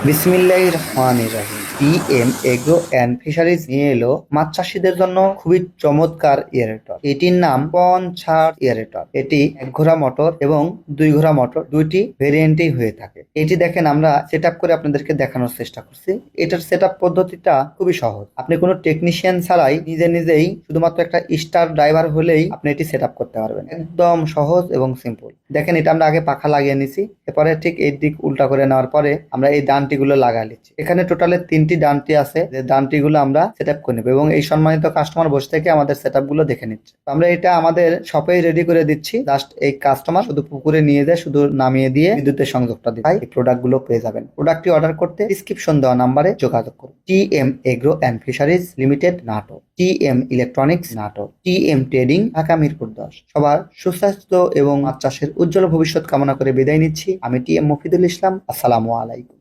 বিসমিল্লাহির রহমানির রহিম। PM agro and fisheries নিয়ে এলো মাছ চাষিদের জন্য খুবই চমৎকার এয়ারেটর। এটির নাম পঞ্চাশ এয়ারেটর। এটি এক ঘোড়া মোটর এবং দুই ঘোড়া মোটর দুইটি ভেরিয়েন্টেই হয়ে থাকে। এটি দেখেন আমরা সেট আপ করে আপনাদেরকে দেখানোর চেষ্টা করছি। এটার সেট আপ পদ্ধতিটা খুবই সহজ। আপনি কোনো টেকনিশিয়ান ছাড়াই নিজে নিজেই শুধুমাত্র একটা স্টার ড্রাইভার হলেই আপনি এটি সেট আপ করতে পারবেন। একদম সহজ এবং সিম্পল। দেখেন এটা আমরা আগে পাখা লাগিয়ে নিছি, এরপরে ঠিক এই দিক উল্টা করে নেওয়ার পরে আমরা এই ডানটি গুলো লাগা নিচ্ছি। এখানে টোটালে 3টি ডানটি আছে, যে ডানটি গুলো আমরা সেট আপ করে নেবো এবং এই সম্মানিত কাস্টমার বসে থেকে আমাদের সেট আপ গুলো দেখে নিচ্ছে। তো আমরা এটা আমাদের শপেই রেডি করে দিচ্ছি। জাস্ট এই কাস্টমার শুধু পুকুরে নিয়ে যায়, শুধু নামিয়ে দিয়ে বিদ্যুতের সংযোগটা দিয়ে এই প্রোডাক্ট গুলো পেয়ে যাবেন। প্রোডাক্টটি অর্ডার করতে ডিসক্রিপশন দেওয়া নাম্বারে যোগাযোগ করুন। TM agro and fisheries limited, Natore. TM electronics, Natore. TM trading, Dhaka Mirpur 10। সবার সুস্বাস্থ্য এবং মাছ চাষের উজ্জ্বল ভবিষ্যৎ কামনা করে বিদায় নিচ্ছি। আমি টিএম মফিদুল ইসলাম। আসসালামু আলাইকুম।